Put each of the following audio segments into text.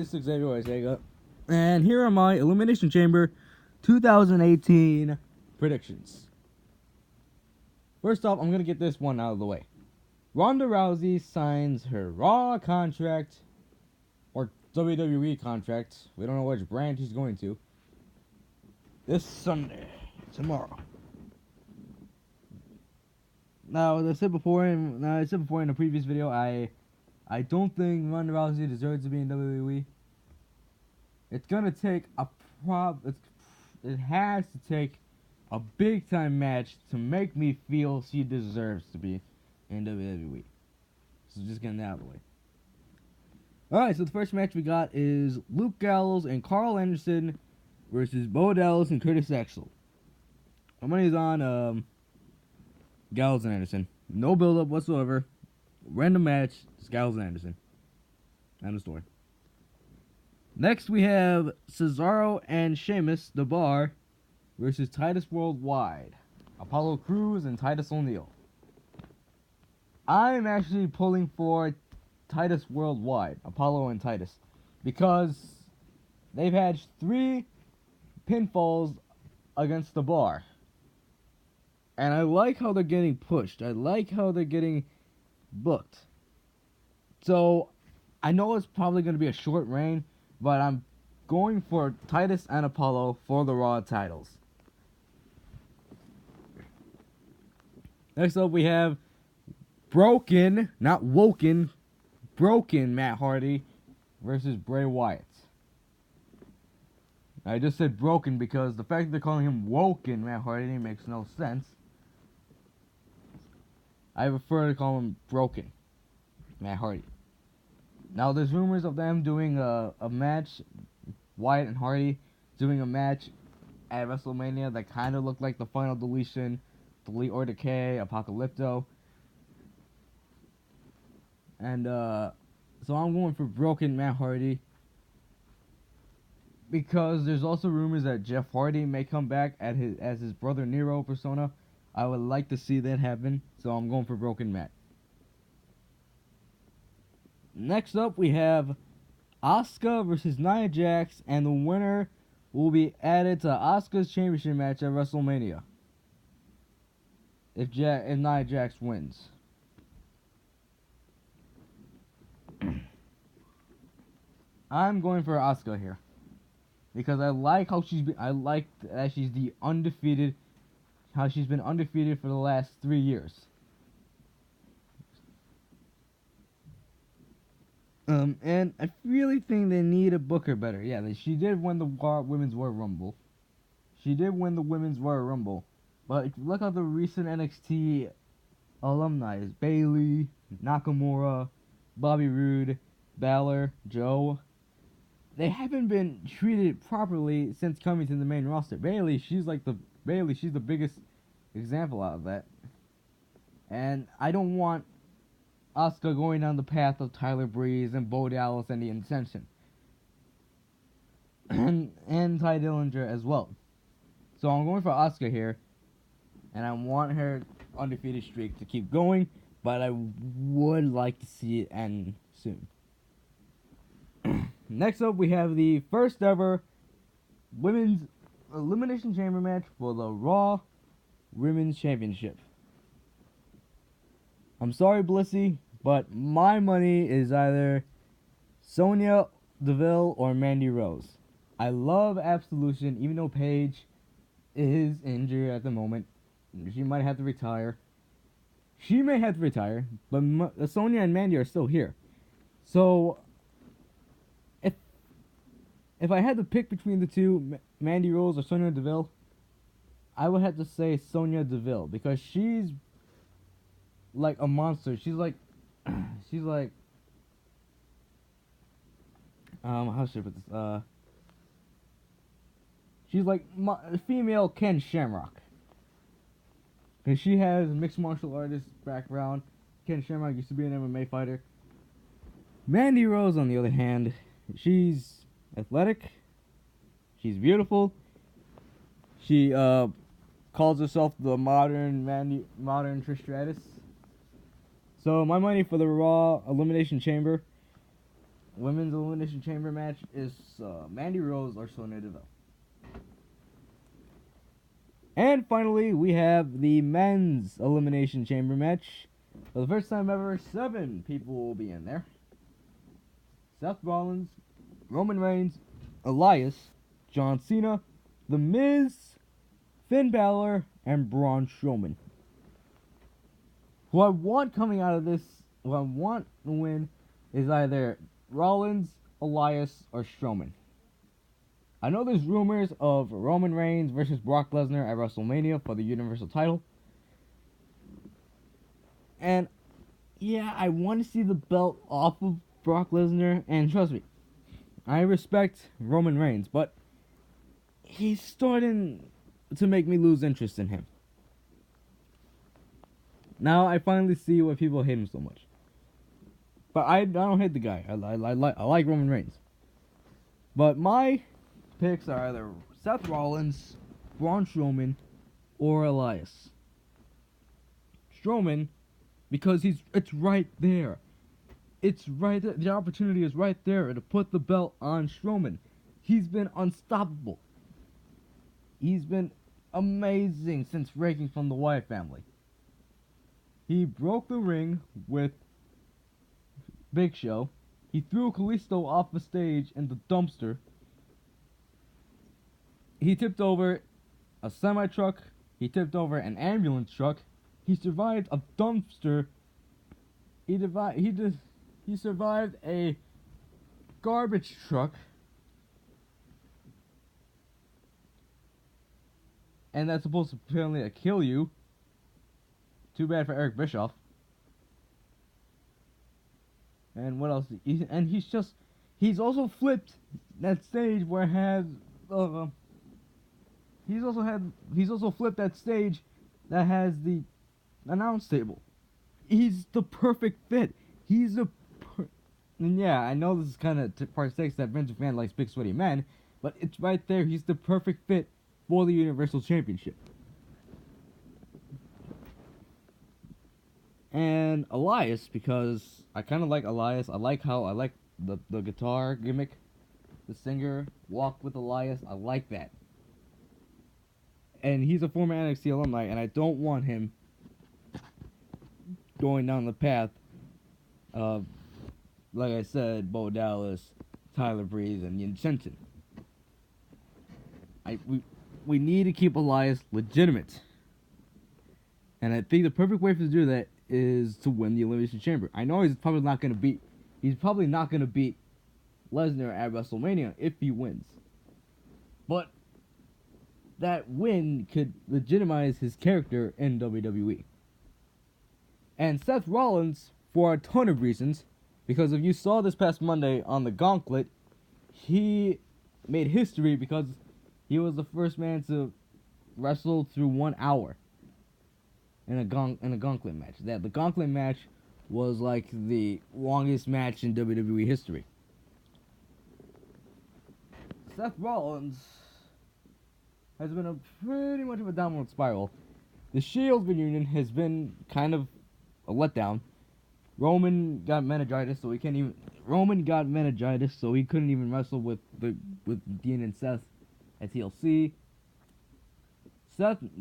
This is Xavier, and here are my Elimination Chamber 2018 predictions. First off, I'm going to get this one out of the way. Ronda Rousey signs her Raw contract, or WWE contract, we don't know which brand she's going to, this Sunday, tomorrow. Now, as I said before in the previous video, I don't think Ronda Rousey deserves to be in WWE. It's gonna take it has to take a big time match to make me feel she deserves to be in WWE. So just getting that out of the way. Alright, so the first match we got is Luke Gallows and Carl Anderson versus Bo Dallas and Curtis Axel. My money's on Gallows and Anderson. No build up whatsoever. Random match, just Gallows and Anderson. End of story. Next we have Cesaro and Sheamus, the Bar, versus Titus Worldwide, Apollo Crews and Titus O'Neil. I'm actually pulling for Titus Worldwide, Apollo and Titus, because they've had 3 pinfalls against the Bar. And I like how they're getting pushed. I like how they're getting booked. So, I know it's probably going to be a short reign, but I'm going for Titus and Apollo for the Raw titles. Next up, we have broken, not woken, broken Matt Hardy versus Bray Wyatt. I just said broken because the fact that they're calling him woken Matt Hardy makes no sense. I prefer to call him broken Matt Hardy. Now, there's rumors of them doing a match, Wyatt and Hardy doing a match at WrestleMania that kind of looked like the Final Deletion, Delete or Decay, Apocalypto. And, so I'm going for broken Matt Hardy. Because there's also rumors that Jeff Hardy may come back as his brother Nero persona. I would like to see that happen, so I'm going for broken Matt. Next up, we have Asuka versus Nia Jax, and the winner will be added to Asuka's championship match at WrestleMania if Nia Jax wins. I'm going for Asuka here because I like how she's the undefeated, how she's been undefeated for the last 3 years. And I really think they need to book her better. Yeah, she did win the Women's Royal Rumble. She did win the Women's Royal Rumble. But if you look at the recent NXT alumni, it's Bayley, Nakamura, Bobby Roode, Balor, Joe. They haven't been treated properly since coming to the main roster. Bayley, she's the biggest example out of that. And I don't want Asuka going down the path of Tyler Breeze and Bo Dallas and the Ascension. and Ty Dillinger as well. So I'm going for Asuka here. And I want her undefeated streak to keep going. But I would like to see it end soon. Next up, we have the first ever Women's Elimination Chamber match for the Raw Women's Championship. I'm sorry, Blissy, but my money is either Sonya Deville or Mandy Rose. I love Absolution, even though Paige is injured at the moment. She might have to retire. She may have to retire, but Sonya and Mandy are still here. So, if I had to pick between the two, Mandy Rose or Sonya Deville, I would have to say Sonya Deville because she's like a monster. She's like how should I put this? She's like female Ken Shamrock. Because she has a mixed martial artist background. Ken Shamrock used to be an MMA fighter. Mandy Rose, on the other hand, she's athletic. She's beautiful. She calls herself the modern Trish Stratus. So my money for the Raw Elimination Chamber women's Elimination Chamber match is Mandy Rose or Sonya Deville. And finally, we have the men's Elimination Chamber match. For the first time ever, 7 people will be in there. Seth Rollins, Roman Reigns, Elias, John Cena, The Miz, Finn Balor, and Braun Strowman. Who I want coming out of this, who I want to win, is either Rollins, Elias, or Strowman. I know there's rumors of Roman Reigns versus Brock Lesnar at WrestleMania for the Universal title. And, yeah, I want to see the belt off of Brock Lesnar. And trust me, I respect Roman Reigns, but he's starting to make me lose interest in him. Now I finally see why people hate him so much. But I don't hate the guy. I like Roman Reigns. But my picks are either Seth Rollins, Braun Strowman, or Elias. Strowman, because it's right there. It's right there. The opportunity is right there to put the belt on Strowman. He's been unstoppable. He's been amazing since breaking from the Wyatt family. He broke the ring with Big Show. He threw Kalisto off the stage in the dumpster. He tipped over a semi-truck. He tipped over an ambulance truck. He survived a dumpster. He survived a garbage truck. And that's supposed to apparently kill you. Too bad for Eric Bischoff. And what else? He's also flipped that stage where it has he's also flipped that stage that has the announce table. He's the perfect fit. And yeah, I know this is kind of part 6 that Vince McMahon likes big sweaty men, but it's right there. He's the perfect fit for the Universal Championship. And Elias, because I kind of like Elias. I like the guitar gimmick. The singer walk with Elias. I like that. And he's a former NXT alumni, and I don't want him going down the path of, like I said, Bo Dallas, Tyler Breeze, and Yin Shenton. We need to keep Elias legitimate. And I think the perfect way to do that is to win the Elimination Chamber. I know he's probably not going to beat Lesnar at WrestleMania if he wins. But that win could legitimize his character in WWE. And Seth Rollins, for a ton of reasons, because if you saw this past Monday on the Gauntlet, he made history because he was the first man to wrestle through 1 hour in a Gauntlet match. The Gauntlet match was like the longest match in WWE history. Seth Rollins has been pretty much of a downward spiral. The Shield reunion has been kind of a letdown. Roman got meningitis, so he couldn't even wrestle with Dean and Seth at TLC.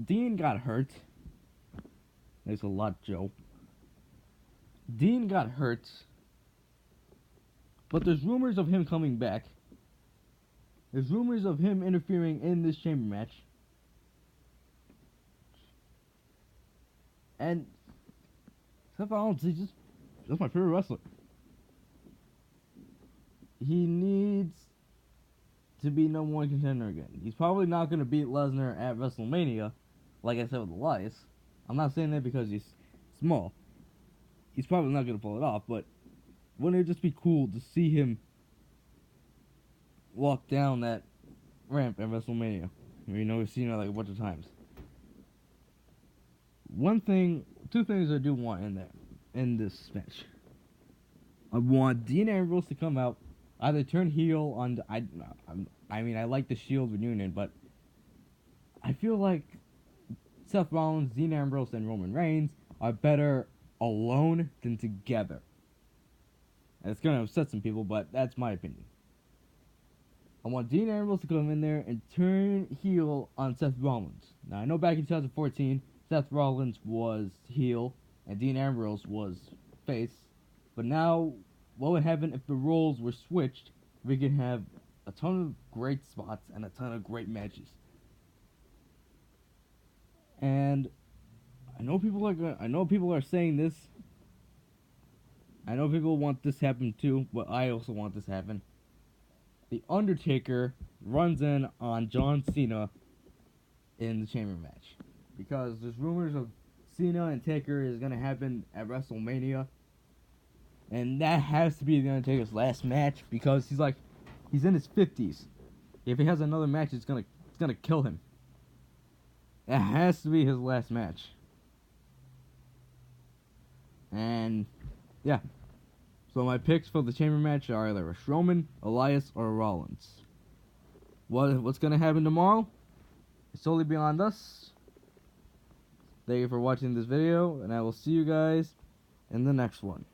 Dean got hurt. Thanks a lot, Joe. Dean got hurt, but there's rumors of him coming back. There's rumors of him interfering in this chamber match. And Seth Rollins, that's my favorite wrestler. He needs to be number 1 contender again. He's probably not going to beat Lesnar at WrestleMania, like I said with Elias. I'm not saying that because he's small. He's probably not going to pull it off, but wouldn't it just be cool to see him walk down that ramp at WrestleMania? We've seen it like a bunch of times. Two things I do want in this match. I want Dean Ambrose to come out, either turn heel on. I like the Shield reunion, but I feel like Seth Rollins, Dean Ambrose, and Roman Reigns are better alone than together. And it's gonna upset some people, but that's my opinion. I want Dean Ambrose to come in there and turn heel on Seth Rollins. Now I know back in 2014, Seth Rollins was heel and Dean Ambrose was face. But now, what would happen if the roles were switched? We could have a ton of great spots and a ton of great matches. And I know people are saying this. I know people want this to happen too, but I also want this to happen. The Undertaker runs in on John Cena in the Chamber match. Because there's rumors of Cena and Taker is going to happen at WrestleMania. And that has to be the Undertaker's last match because he's in his 50s. If he has another match, it's gonna kill him. That has to be his last match. And yeah. So my picks for the Chamber match are either a Strowman, Elias, or Rollins. What's gonna happen tomorrow? It's solely beyond us. Thank you for watching this video, and I will see you guys in the next one.